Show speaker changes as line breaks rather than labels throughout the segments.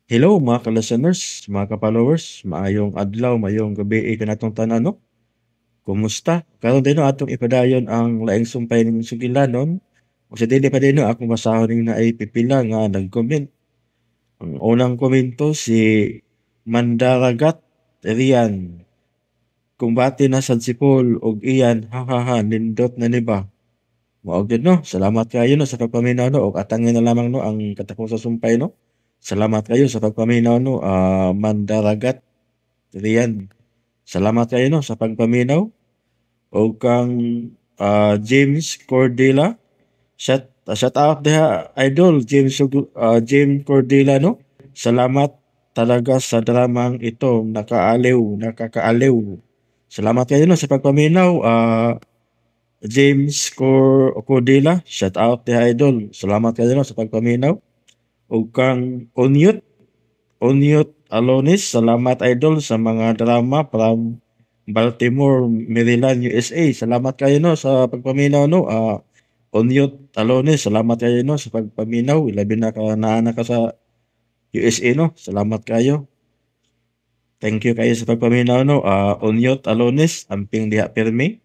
Hello mga ka-listeners, mga ka-followers, maayong adlaw, maayong gabi kanatong tanan no. Kumusta? Karon din no atong ipadayon ang laing sumpay ning sugilanon. Ug sa dili pa din no ako masahon ning naay pipila nga nag-comment. Ang unang komento si Mandaragat Rian. Kung bati na sad si Paul og iyan, hahaha, nindot na ni ba? Mao gyud no. Salamat kayo no sa pagpaminaw no og atangin na lamang no ang katapos sa sumpay no. Salamat kayo sa pagpaminaw no, Mandaragat Rian. Salamat kayo no sa pagpaminaw o kang James Cordela. Shout out diha idol James Cordela no. Salamat talaga sa dramang ito, nakakaaliw. Salamat kayo no sa pagpaminaw James Cordela. Shout out diha idol. Salamat kayo no sa pagpaminaw. O kang Onyot Alonis, salamat idol sa mga drama from Baltimore, Maryland, USA. Salamat kayo no sa pagpaminaw no. Onyot Alonis, salamat kayo no sa pagpaminaw. Ilabi na ka naana ka sa USA no. Salamat kayo. Thank you kayo sa pagpaminaw no. Onyot Alonis, amping diha pirmi.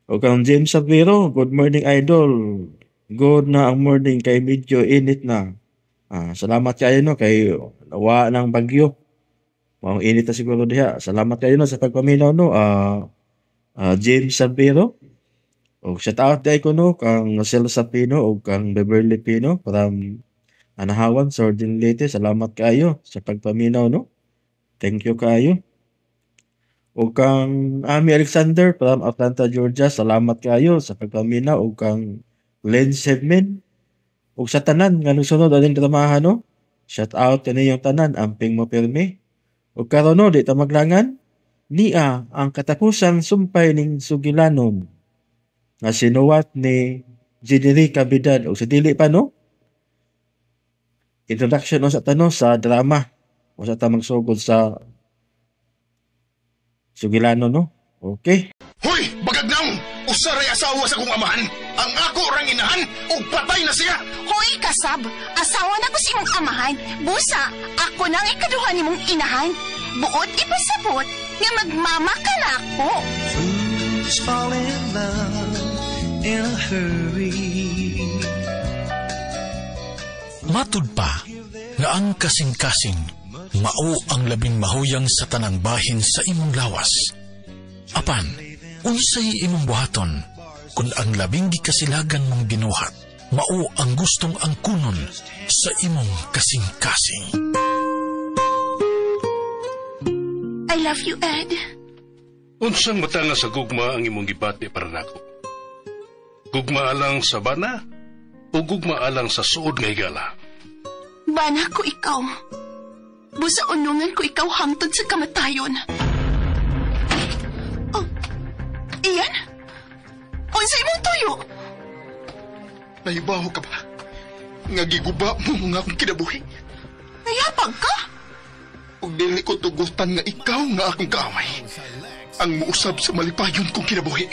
O kang James Saviro, good morning idol. Good na ang morning kay medyo init na. Salamat kayo no kay nawa ng bagyo. Maong init na siguro diha. Salamat kayo no sa pagpaminaw no. James Sabiro. O shout out day ko no kang Celsa Pino o kang Beverly Pino from Anahawan, Sordin Leyte. Salamat kayo sa pagpaminaw no. Thank you kayo. O kang Ami Alexander from Atlanta, Georgia. Salamat kayo sa pagpaminaw o kang Len Sedmin. Ug sa tanan nga nagsunod aning dramahan no. Shout out kaniyong tanan amping mo pirmi. Ug karon no di ta maglangan niya ang katapusang sumpay ning sugilanon nga sinuwat ni Jenerica Bidad. Ug sa dili pa no. Introduction no sa tano sa drama. O sa ta magsugod sa sugilanon no. Okay.
Hoy, bagagnang! Usaray asawa sa kong amahan! Ang ako orang inahan, ug patay na siya!
Hoy, kasab! Asawa na ko si mong amahan. Busa, ako nang ikaduha ni mong inahan. Buot ipasabot nga magmama ka na ako.
Fools fall in love in a hurry.
Matud pa nga ang kasing-kasing mao ang labing mahuyang sa tanang bahin sa imong lawas. Apan, unsay imong buhaton kung ang labing gikasilagan mong binuhat mao ang gustong angkunon sa imong kasing-kasing.
I love you, Ed.
Unsang matanga sa gugma ang imong gibati para nako? Gugma alang sa bana o gugma alang sa suod nga higala?
Bana ko ikaw. Busa unungan ko ikaw hangtod sa kamatayon. Oh, iyan? Unsay mong tuyo?
Nahibaho ka ba? Nga giguba mo nga akong kinabuhi.
Nayapag ka?
Ug dili ko tugutan nga ikaw nga akong kaaway. Ang muusab sa malipayon kong kinabuhi.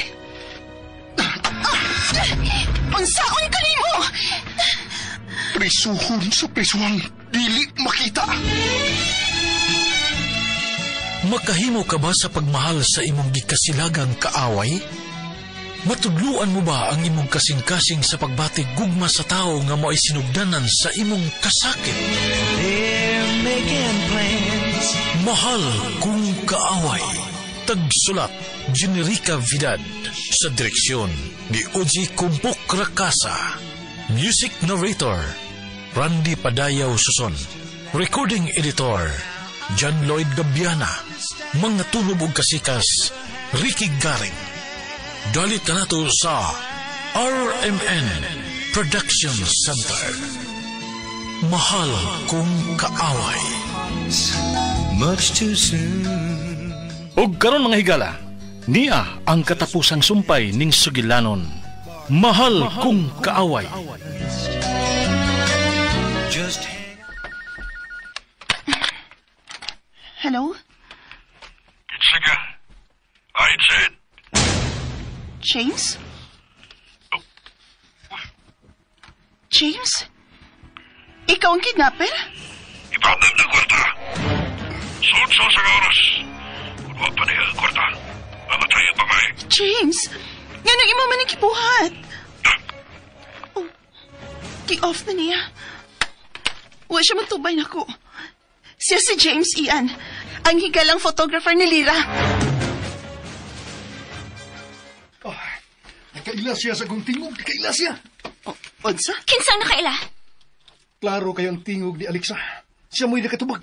Unsaon ka nimo?
Prisuhon sa prisuhang dili makita.
Makahimo ka ba sa pagmahal sa imong gikasilagang kaaway? Matudluan mo ba ang imong kasing-kasing sa pagbatig gugma sa tao nga mo'y sinugdanan sa imong kasakit?
They're making plans.
Mahal kung kaaway. Tagsulat, Jenerica Vidal. Sa direksyon ni Oji Kumpok Rakasa. Music narrator, Randy Padayaw Suson. Recording editor, John Lloyd Gabiana. Mga tunog ug kasikas, Ricky Garing. Dalit ka nato sa RMN Production Center. Mahal kung kaaway.
Much too soon.
Ug karon mga higala, niya ang katapusang sumpay ning sugilanon. Mahal kung kaaway.
Just
Hello?
Sige. I said.
James? James? Ikaw ang kidnapper?
Ipahamdam ng kwarta. Sotso sa oras. Kung wag pa niya ang kwarta, mamatay ang babae.
James, nga nang imo man ang kibuhat. Oh, ki-off na niya. Wa siya matubay na ko. Siya si James Ian, ang higalang photographer ni Lira.
Nakaila siya sa kong tingog, nakaila siya.
Odsa?
Kinsang nakaila?
Klaro kayang tingog ni Alexa. Siya mo'y nakatubag.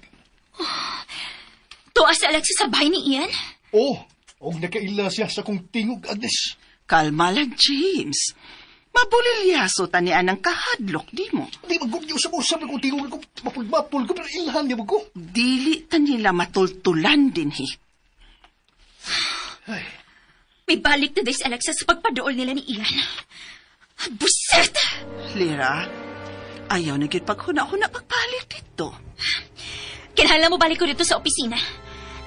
Tuwa si Alexa sa bahay ni Ian?
Oo, og nakaila siya sa kong tingog, Agnes.
Kalma lang, James. Mabulilyaso ta niya ng kahadlok, di mo.
Di magugyo sa usap na kong tingog ako. Mapul-mapul ko, pero ilhan niya ko.
Dili ta nila matultulan din, hi.
Ay,
May balik na day si Alexa sa pagpadool nila ni Ian. Buset!
Lira, ayaw na gyud paghuna-huna pagpalit dito.
Kinahanglan mo balik ko dito sa opisina.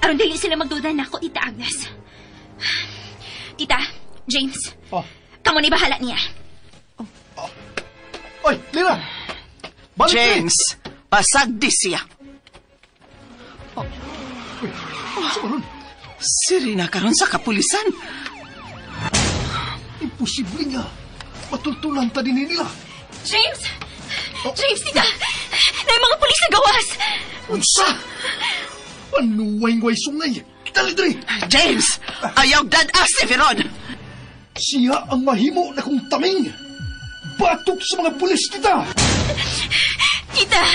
Aron dili sila magduda na ako, Tita Agnes. Tita, James, kamo ni bahala niya.
Oy, Lira! Balik
James, pasagdi siya. Siri na karon sa kapulisan.
Imposible nga. Matultulan ta din nila.
James! James, tita! Na yung mga pulis na gawas!
Unsa? Panuway-way sungay. Dali, dali.
James, ayaw dadas si Veron.
Siya ang mahimo na kong taming. Batok sa mga pulis kita.
Tita!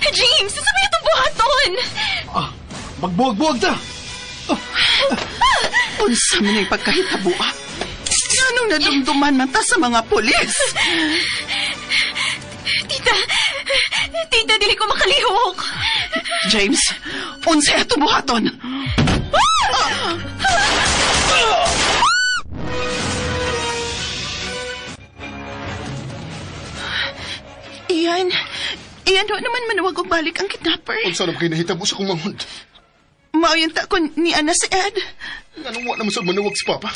James, sasabi itong buhaton!
Magbuwag-buwag ta.
Unsa man yung pagkahitabo, Anong nadumduman man ta sa mga pulis? Tita, dili ko makalihok. James, unsay atong buhaton? Iyan, ho naman manawag og balik ang kidnapper.
Unsa naman kayo nahitabo sa kong manghod?
Mauyon ta ko ni Ana si Ed.
Anong wa naman sa manawag si Papa?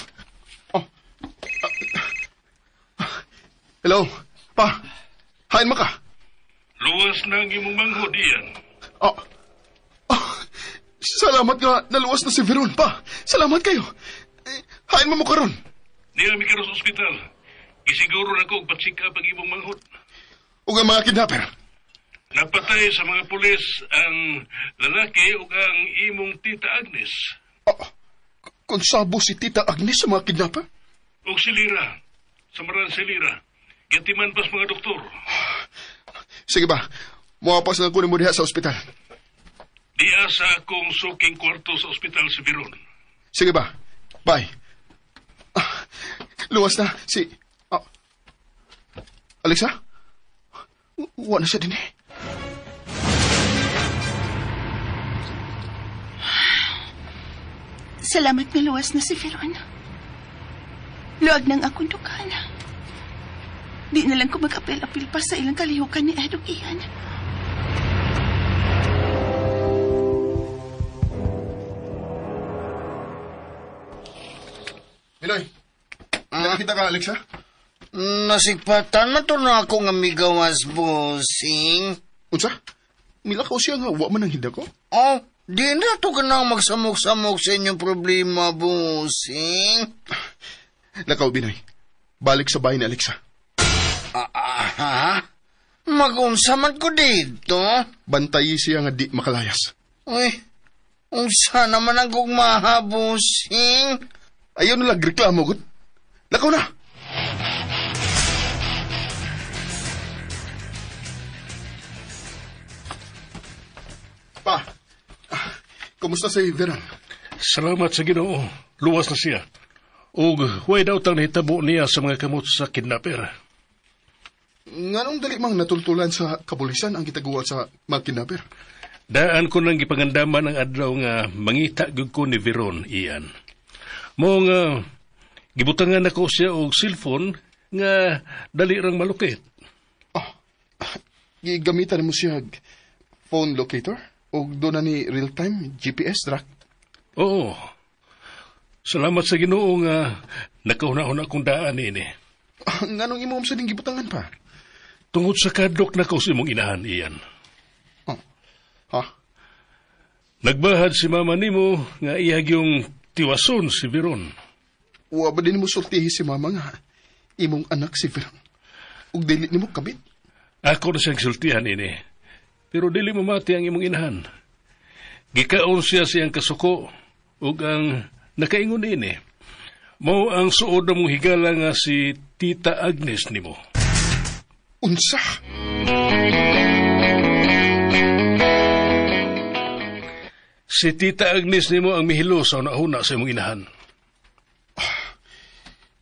Hello? Pa? Hain mo ka?
Luwas na ang imong manghod, Ian.
Salamat nga naluwas na si Veron, pa. Salamat kayo. Hain mo karon.
Niya mi karon sa ospital. Isiguro na ko pa-check up ang imong manghod.
O ang mga kidnapper.
Napatay sa mga pulis ang lalaki ug ang imong Tita Agnes.
Kung sabo si Tita Agnes sa mga kidnapper?
Ug si Lira. Samaran si Lira. Gatiman pas mga doktor.
Sige ba, muwapas na kunin mo diha sa ospital.
Diya sa akong suking kwarto sa ospital si Veron.
Sige ba, bye. Luwas na si... Alexa? Wala na siya din eh.
Salamat na luwas na si Veron. Luag ng akong dukan. Di na lang ko mag-apil-apil pa sa ilang kalihukan ni Edong Ian.
Miloy, nakikita ka, Alexa?
Nasigpatan na to na akong amigawas, bossing.
Unsa? Milakaw siya nga, wa man ang hinda ko?
Di na to ka nang magsamok-samok sa inyong problema, bossing.
Lakaw, Binay. Balik sa bahay ni Alexa.
Mag-unsa man ko dito?
Bantayi siya nga di makalayas.
Uy, unsa naman ang gugmaha, bossing?
Ayaw na nagreklamo, good. Lakaw na! Pa, kumusta si Veron?
Salamat sa Ginoo. Luwas na siya. Ug way daw tang nahitabo niya sa mga kamot sa kidnapper.
Nganong dali mang natultulan sa kapulisan ang gitagawa sa mga kidnapper?
Daan ko nang gipangandaman ang adlaw nga mangita gyud ko ni Veron, Ian. Mo nga gibutangan ako siya og cellphone nga dali rang malukit.
Gigamitan mo siya phone locator o doon na ni real-time GPS track?
Oo. Salamat sa Ginoo nga nakauna-una akong daan ini.
Nganong imo sa ding gibutangan pa?
Tungod sa kadlok na ko sa imong inahan, Ian. Nagbahad si mama nimo nga iyag yung tiwason si Veron.
Wa ba din mo sultihi si mama nga imong anak si Veron? Ug dili nimo kabit?
Ako na siyang sultihan ini. Pero dili mamati ang imong inahan. Gikaon siya siyang kasuko ug ang nakaingon ini. Mao ang suod na mong higala nga si Tita Agnes nimo.
Unsa?
Si Tita Agnes nimo ang mihilo sa una-una sa imong inahan.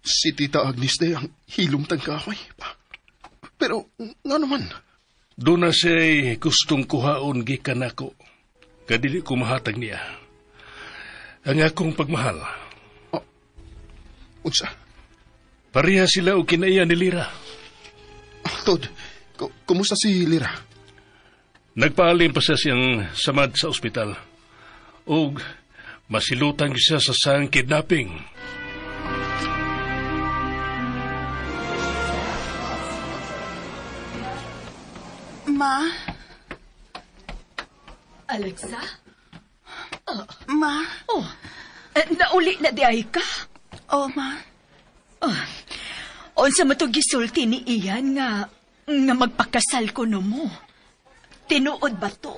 Si Tita Agnes na ang hilong tangkahoy. Pero nga naman.
Doon na siya'y gustong kuhaon gikan ako. Kadili ko mahatag niya. Ang akong pagmahal.
Unsa?
Pareha sila o kinaiya ni Lira.
Tod, kumusta si Lira?
Nagpaalim pa siya siyang samad sa ospital. O masilutang siya sa sang kidnapping.
Ma?
Alexa?
Ma?
Oh, nauli na di ay ka?
Oh, ma.
Unsa mo to gisulti ni Ian nga magpakasal ko no mo? Tinuod ba to?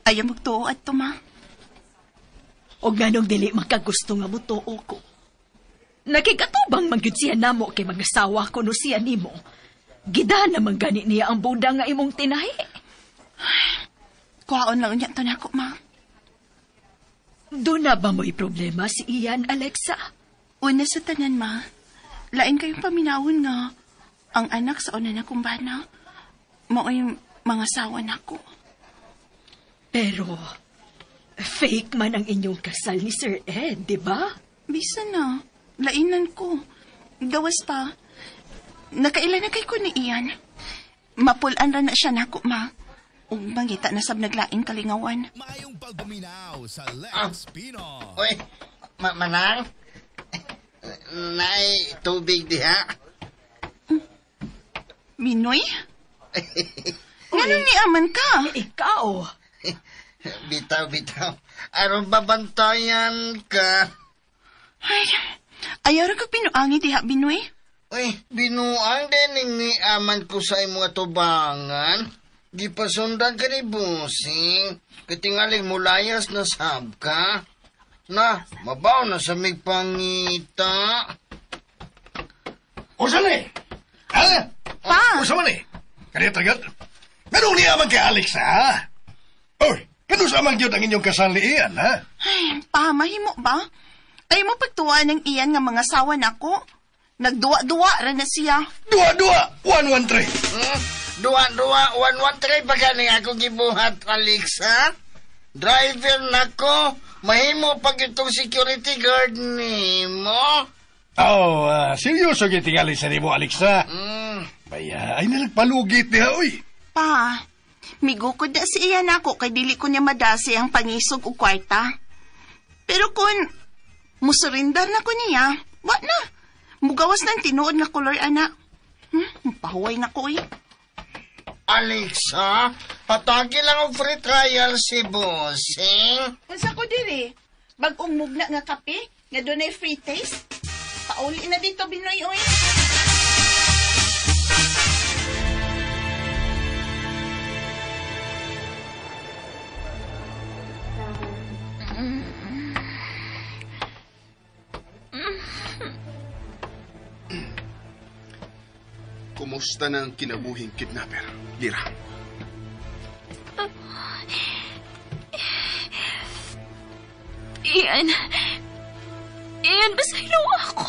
Ayaw magtuo at to, ma.
O ganong dili makagusto nga mo tuo ko. Nakikatubang magyud siya namo kay mag-asawa ko no siya nimo. Gida naman gani niya ang buda nga imong tinahi.
Kuhaon lang niya to na ako, ma.
Doon na ba mo'y problema si Ian, Alexa?
Una sa tanan, ma. Lain kayong paminawon nga ang anak sa una na kong bana. Mao'y mga sawa na ko.
Pero, fake man ang inyong kasal ni Sir Ed, di ba?
Bisa na. Lainan ko. Gawas pa. Nakailan na kay ko ni Ian. Mapulan ra na siya nako, ma. Ug mangita na sab naglaing kalingawan.
Mayong pagpaminaw sa Lex Pinoy.
Uy, manang? Nay, tubig diha.
Minoy? Ganun ni aman ka?
Ikaw.
Bitaw. Aron babantayan ka.
Ay, ayaw rin ka pinuangi diha, Binoy.
Uy, binuang din ni aman ko sa imong atubangan. Gipasundan ka ni Busing. Katingaling mulayas na sab ka. Na, mabaw na sa migpangita.
O saan eh? Ha?
Pa!
O saan eh? Kaya tagat? Ganun niya man kay Alex, ha? Oy, ganun sa amang ang inyong kasal ni Ian, ha?
Ay, pa, mahimo ba? Ay mo pagtuwa ng Ian nga mga sawa na ko. Nagduwa-duwa rin na siya.
Duwa-duwa, 113.
Duwa, 113 pa gani ako gibuhat, Alex, ha? Driver na ko. Mahimo pag itong security guard ni mo.
Oh, seryoso gitingali sa ni mo, Alexa. Baya, ay nalagpalugit niya, oy.
Pa, migukod na si Ian ako kay dili ko niya madasi ang pangisog o kwarta. Pero kung musurindar na ko niya, wa na. Mugawas ng tinuod nga kolor, ana. Pahuway na ko, eh.
Alexa, patagi lang ang free trial si Bossing.
Unsa ko diri? Bagong mugna nga kape, nga doon ay free taste. Pauli na dito, Binoy, oy.
Kumusta na ang kinabuhing kidnapper, Lira?
Ian, basaylo ako.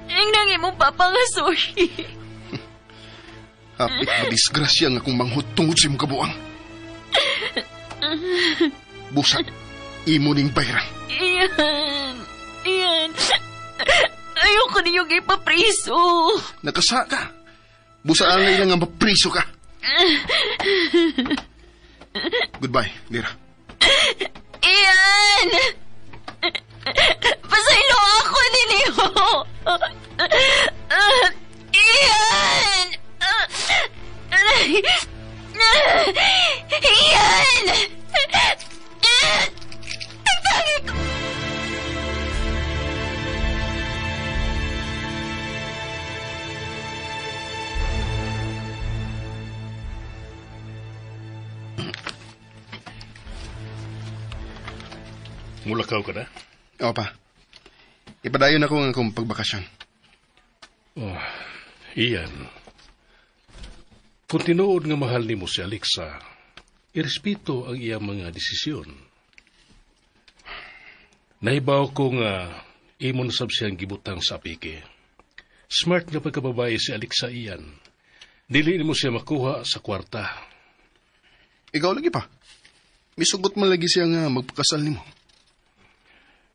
Ang nangi mong papangasoy.
Hapit na disgrasya nga kung manghut tungod sa imong kabuang. Busak, imo ning bayran.
Ian. Ayoko niyong ipapriso.
Nakasa ka. Busaan na ilang nga mapriso ka. Goodbye, Lira.
Ian! Pasaylo ako niniho. Ian! Ian!
Mulakaw ka na?
Oo pa. Ipadayon ako ng akong pagbakasyon.
Oh, Ian. Kung tinuod nga mahal ni mo si Alexa, irespeto ang iyang mga desisyon. Nahibaw ko nga imon sab siyang gibutang sa apike. Smart nga pagkababae si Alexa, Ian. Dili mo siya makuha sa kwarta.
Ikaw lagi pa. Misugot man lagi siya nga magpakasal nimo.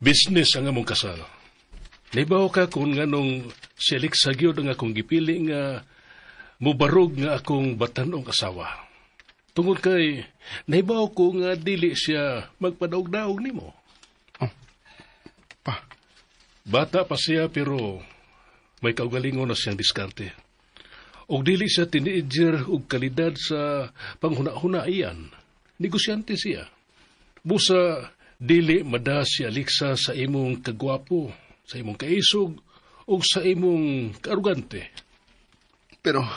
Business ang among kasal. Nahibaw ka kung nganong si Alexa gyud ang akong gipili nga mubarog nga akong batanong asawa. Tungod kay nahibaw ko nga dili siya magpadaog-daog nimo.
Pa.
Bata pa siya pero may kaugalingon na siyang diskarte. O dili siya teenager og kalidad sa panghuna-huna iyan. Negosyante siya. Busa dili mada si Alexa sa imong kagwapo, sa imong kaisog, o sa imong kaarugante.
Pero,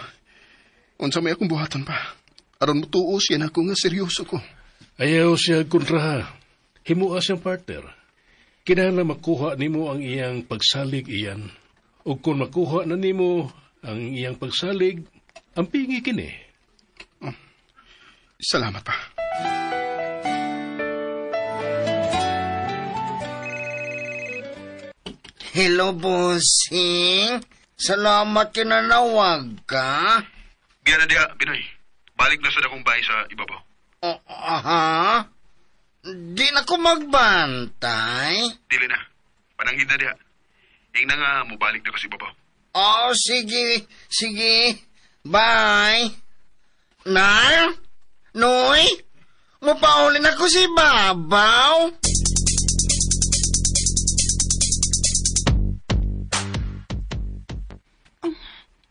unsa may akong buhatan pa. Aron mo tuo siya na ako nga seryoso ko.
Ayaw siya kontra. Himua siyang partner. Kinahanglan makuha nimo ang iyang pagsalig iyan. O kung makuha na nimo ang iyang pagsalig, ang pingi kini.
Salamat pa.
Hello, bossing. Salamat kinanawag ka.
Biya na diha, Binoy. Balik na sa dakong bahay sa ibabaw.
Aha? Di na ko magbantay.
Dili na. Pananghid na diha. Ing na nga, mubalik na ko sa ibabaw.
Oh, sige. Sige. Bye. Nar? Noy? Mupaulin ako si Babaw.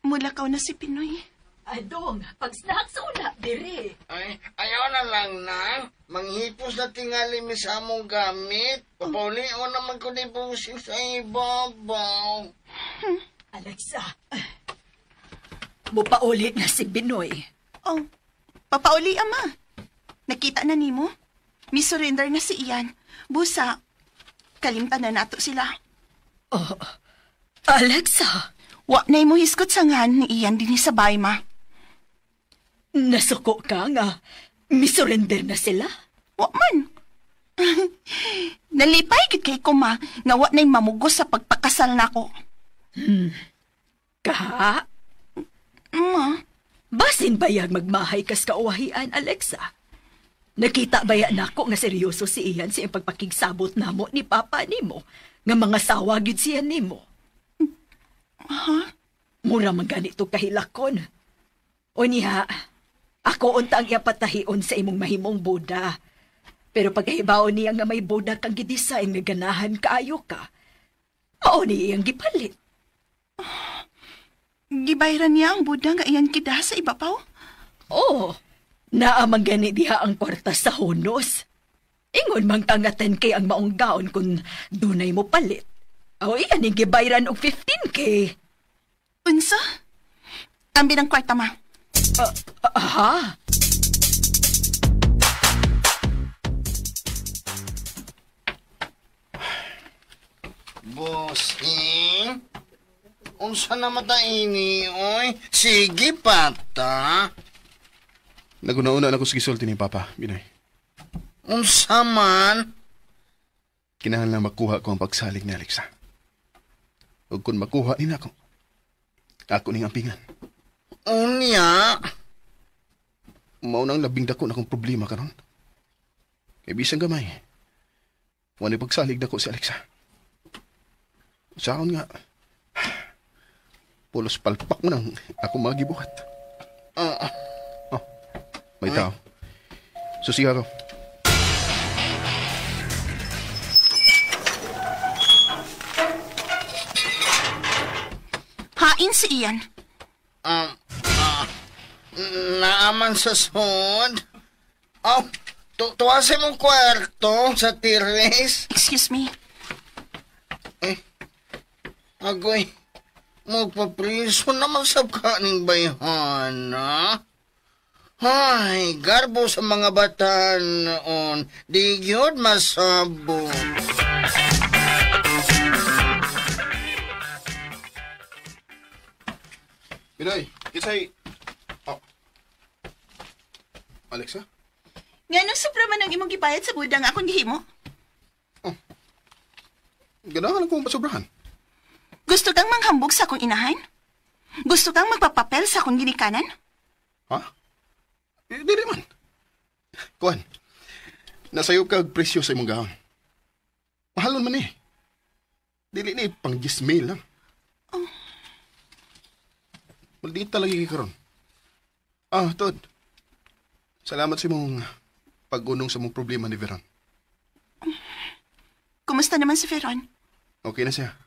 Mulakaw na si Pinoy.
Adong, pag-snack sa una, diri.
Ay, ayaw na lang, Nang. Manghipos na tingali mi sa among gamit. Papauli o naman ko ni busing sa ibabaw.
Alexa, mupaulit na si Binoy.
Oh, papauli, ama. Nakita na nimo? Misurrender na si Ian. Busa, kalimtan na nato sila.
Oh, Alexa.
Wa na mo hiskot sa ngan ni Ian din sa bayma.
Nasuko ka nga. Misurrender na sila?
Wa man. Nalipay gid kay ko ma nga wa na'y mamugos sa pagpakasal nako.
Ka?
Ma?
Basin bayag magmahay kas kauwahian, Alexa. Nakita baya nako nga seryoso si Ian sa pagpakigsabot namo ni Papa nimo nga mga sawa gyud siya nimo.
Ha?
Mura man ganito kahilakon. O niya, ako unta ang iyapatahion sa imong mahimong boda. Pero pagkahibaon niya nga may boda kang gidesign nga ganahan kaayo ka, mao ni iyang gipalit.
Gibayran niya ang boda nga iyan kida sa ibabaw?
Oo. Naamang gani diha ang kwarta sa hunos. Ingon mang tangaten kay ang maong gaon kung dunay mo palit. O iyan yung gibayran og 15K.
Unsa? Ambi ng kwarta, ma.
Aha.
Bossing? Unsa na mata ini, oy? Sige, pata.
Naguna-una na ko sa gisulti ni Papa, Binoy.
Unsa man?
Kinahanglan makuha ko ang pagsalig ni Alexa. Ug kung makuha din ako ning ampingan.
Unya?
Maunang labing dako na akong problema karon. Kay bisang gamay. Wala pagsalig dako si Alexa. Saan nga, pulos palpak mo nang ako magibuhat. May tao. Susiha ko.
Hain si Ian.
Naaman sa sod. Tuwasin mong kwarto sa terrace.
Excuse me.
Agoy, magpapriso naman sa kaning bayhana. Ay, garbo sa mga bata noon. Di yun masabo.
Pinoy, kisay... Oh. Alexa?
Nga nung sobra man ang imong gibayad sa budang akong gihimo.
Ganahan akong pasobrahan.
Gusto kang manghambog sa akong inahan? Gusto kang magpapapel sa akong ginikanan?
Ha? Dili man. Kuan, nasayo kag presyo sa imong gahon. Mahalon man eh. Dili ni pang 10,000 lang.
Oh.
Maliit talaga karon. Tod. Salamat sa imong pag-unong sa mong problema ni Veron.
Kumusta naman si Veron?
Okay na siya.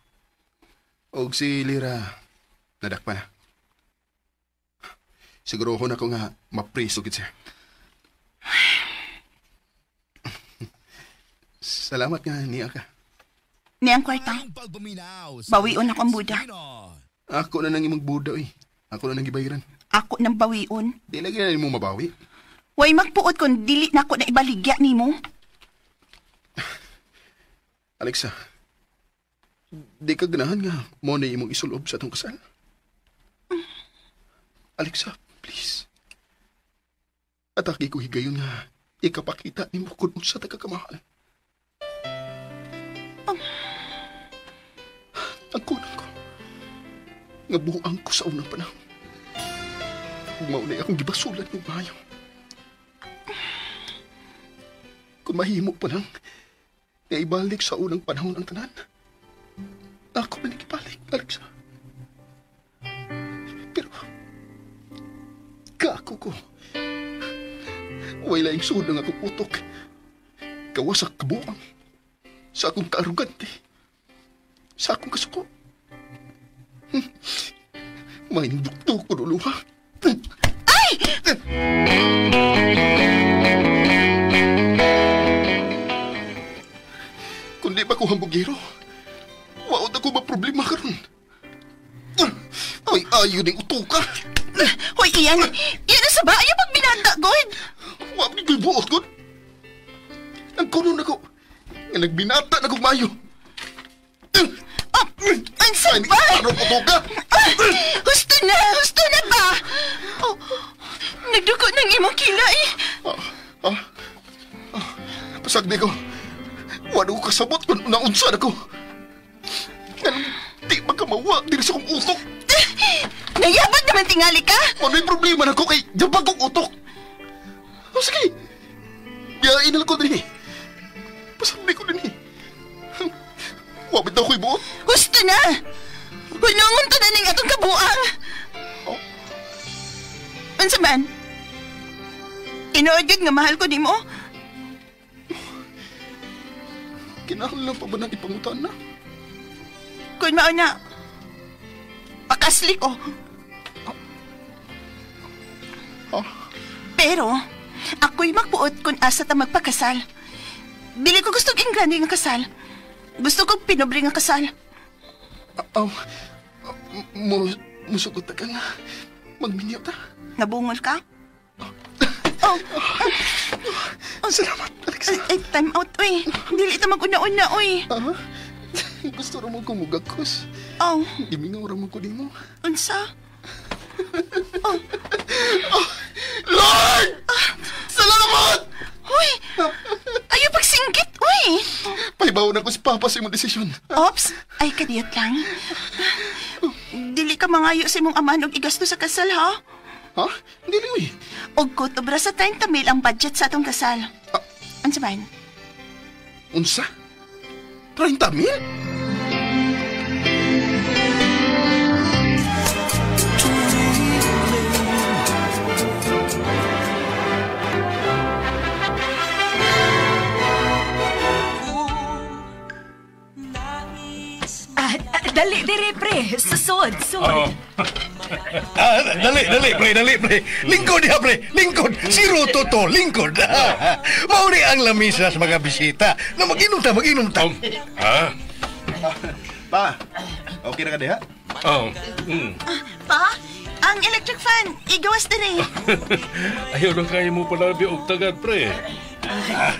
Og si Lira, nadakpa na. Siguro na ko nga mapriso gid siya. Salamat nga niya ka.
Niyang kwarta. Bawion ako ang buda.
Ako na nang imong buda, eh. Ako na nang gibayaran.
Ako nang bawion.
Di lagi na mo mabawi.
Way magpuot kung dili na ako na ibaligya nimo.
Alexa, di ka ganahan nga mo na imong isulob sa atong kasal. Alexa, please. Ataki ko higayon nga ikapakita ni mo kung sa tagakamahal. Ang kunang ko. Nga buang ko sa unang panahon. Maunay akong gibasulan ng bayo. Kung mahimo pa lang, nga ibalik sa unang panahon ang tanan. Ako man ikibalik, Alexa. Pero, kaako ko. Way laing sud ang akong utok. Kawasak kabuang. Sa akong kaarugante. Sa akong kasuko. May bukto ko luluha.
Ay!
Kung di ba ko hambugero, waot ako ba problema karon? Ay, ayaw ng utuka.
Hoy, Ian! Iyan na sa ba? Ayaw pag binanda, God!
Wag ni ko'y buot, God. Ang kuno na ko. Nga nagbinata na kong mayo.
Ang saba!
Ano utuka?
Husto na ba? Oh, nagduko ng imong kilay.
Pasagdi ko. Wala ko kasabot kung naunsan ako. Di magkamawa diri sa kong utok.
Nayabot naman tingali ka?
Ano yung problema na ko kay jabag kong utok? Sige. Biyain na lang ko din eh. Pasagdi ko din eh. Wabit na ako'y buot.
Gusto na! Hunungon to na ning atong kabuang. Unsa man? Tinuod yun nga mahal ko ni mo?
Kinahanglan pa ba nang ipangutan na?
Kung mao na, pakasli ko. Pero, ako'y magbuot kung asa ta magpakasal. Dili ko gusto ingrande nga kasal. Gusto ko pinobre nga kasal.
Musugot ka nga. Magminyo ta.
Nabungol ka?
Salamat, Alexa.
Ay, time out, uy. Dili ito mag-una-una, uy.
Gusto rin mo kumugakos. Gimingaw rin mo ko din mo.
Unsa?
Lord! Salamat!
Uy! Ayaw pagsinggit, uy!
Paibaw na ko si Papa sa imong desisyon.
Ops, ay kadiyot lang. Dili ka mangayo sa imong amahan og igasto sa kasal, ha?
Ha? Dili, uy.
Og kutobra sa 30,000 ang budget sa atong kasal. Unsa man?
Unsa? 30,000?
Dali, pre. Susod.
Dali, pre. Lingkod ya, pre. Lingkod. Si Ruto to, lingkod. Mauri ang lamisa sa mga bisita. Na mag-inom ta.
Ha?
Pa, okay na ka diha?
Pa? Ang electric fan, igawas din eh.
Ayaw lang kaya mo palabi og tagad, pre.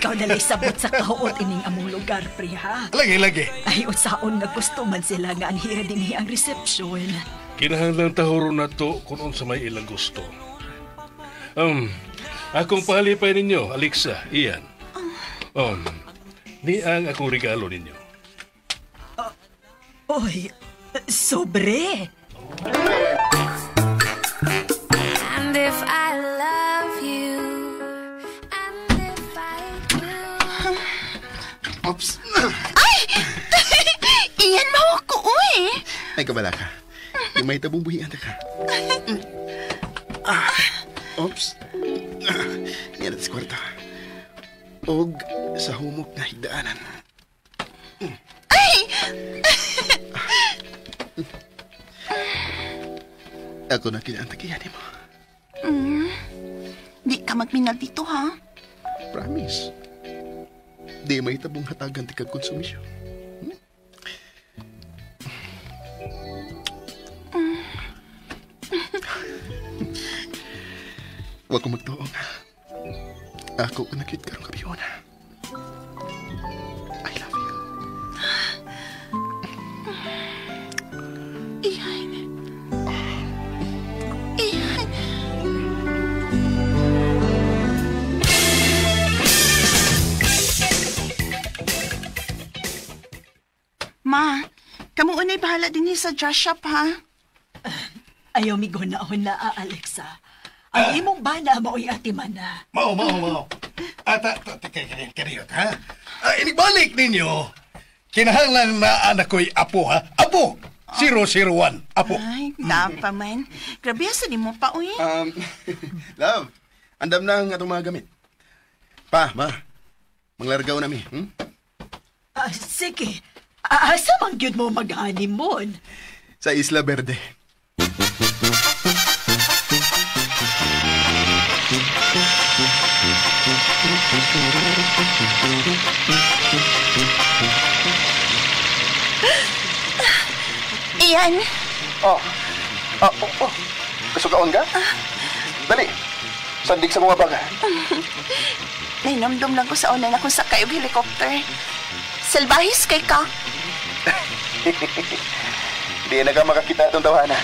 Ikaw nalay sabot sa kahuot ining among lugar, pre, ha?
Lagi.
Ay, unsaon na gusto man sila nga anhira din ang resepsyon.
Kinahanglan tahuro na to kung unsa may ilang gusto. Akong pahalipay ninyo, Alexa, Ian. Ni ang akong regalo ninyo.
Oy, sobre.
And if I love you, and if I do.
Oops.
Ay! Iyan mo ko, uy.
Ay, kabala ka. Yung may tabong buhian ka. Oops. Yan at sa kwarta. Og sa humok na higdaanan.
Ay!
Ako na kinantagihan mo.
Di ka magminal dito, ha?
Promise. Di may tabong hatagan ti kagkonsumisyon. Huwag ko magtuong. Ako ko nakit karong kabiyona. I love you.
Iyan. Iyan. Ma, kamu unay bahala din sa dress shop, ha?
Ayaw mi gunahon na, Alexa. Ang imong bana mao'y atiman na.
Mao. Kariyot, ha? Inibalik ninyo. Kinahanglan na anak ko'y apo, ha? Apo! 001, apo.
Ay, tapa man. Grabe, sa di mo pa, uy.
Love, andam na ang atong mga gamit. Pa, ma, manglargaw nami.
Sige. Asa mang gyud mo mag-honeymoon?
Sa Isla Verde.
Iyan.
Kasukaon ka? Dali, sandig sa mga baga.
Nainamdom lang ko sa una na kung sakay og helicopter. Salbahis kay ka.
Di na ka makakita itong tawhana.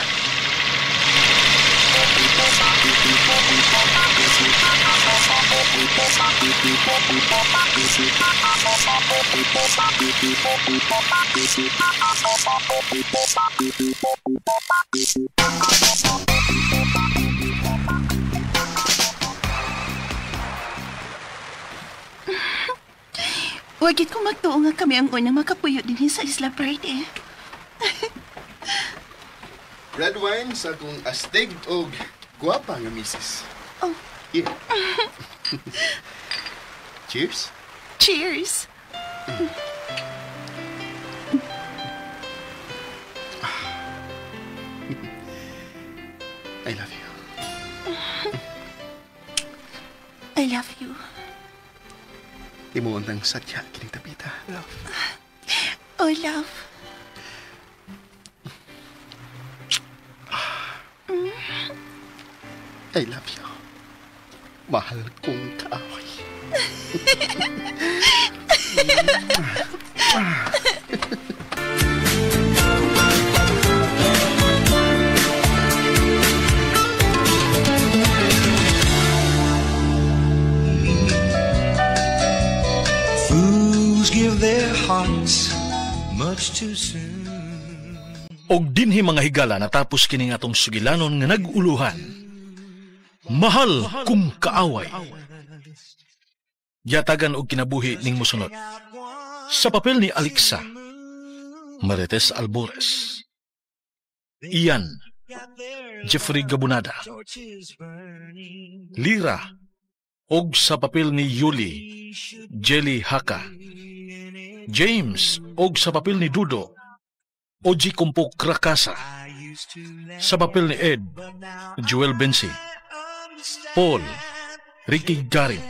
Wagit ko magtuo nga kami ang unang makapuyo din sa Isla Verde.
Red wine sa kung astig o guwapa nga misis.
Oh.
Here. Cheers.
Cheers.
I love you.
I love you.
Imo ang sadya kining tapita, love.
Oh, love.
I love you. Mahal kong kaaway.
Fools give their hearts much too soon.
Og dinhi mga higala natapos kining atong sugilanon nga naguluhan. Mahal kung kaaway. Yatagan og kinabuhi ning mosunod. Sa papel ni Alexa, Marites Albores. Ian, Jeffrey Gabunada. Lira, og sa papel ni Yuli, Jelly Haka. James, og sa papel ni Dudo, Oji Kumpok Krakasa. Sa papel ni Ed, Joel Bensi. Paul, Ricky Garin,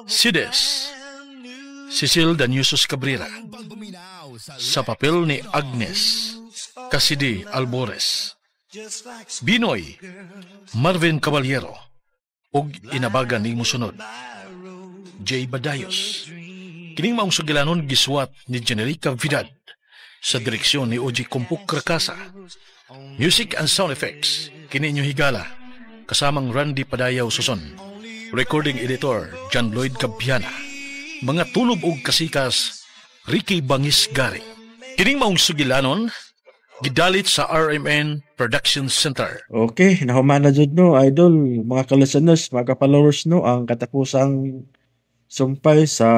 Sides, Cecil Daniusos Cabrera. Sa papel ni Agnes, Cassidy Albores. Binoy, Marvin Caballero, ug inabagan ni musunod, Jay Badayos. Kining maong sugilanon giswat ni Generica Vidal sa direksyon ni Oji Kumpuk Krakasa. Music and sound effects, kini inyo higala, kasamang Randy Padayaw Suson. Recording editor, John Lloyd Cabiana. Mga tulob ug kasikas, Ricky Bangis Gari. Kining maong sugilanon, gidalit sa RMN Production Center.
Okay, nahuman na jud no, idol, mga ka-listeners, mga ka-followers no, ang katapusang sumpay sa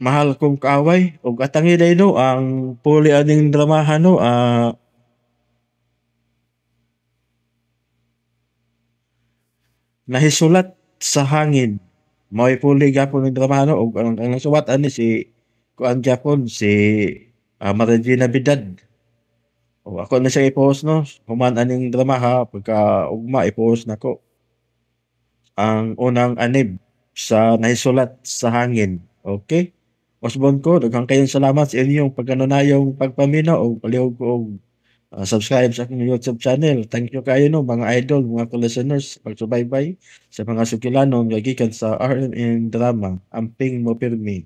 mahal kong kaaway ug atangi day no ang puli aning dramahan no, nahisulat sa hangin. Mao'y puli gapon ng dramahan no, ug ang nasuwat ani si kuan gyapon si Maragina Vidal. O ako na siya i-post no, human aning drama ha, pagka ugma i-post nako ang unang anib sa nahisulat sa hangin. Okay? Osbon ko, daghang kayong salamat sa inyong pagkanunayong pagpaminaw o palihog ko og subscribe sa aking YouTube channel. Thank you kayo no, mga idol, mga listeners, pagsubaybay sa mga sukilanon nga gikan sa RMN Drama, Amping Mo Pirmi.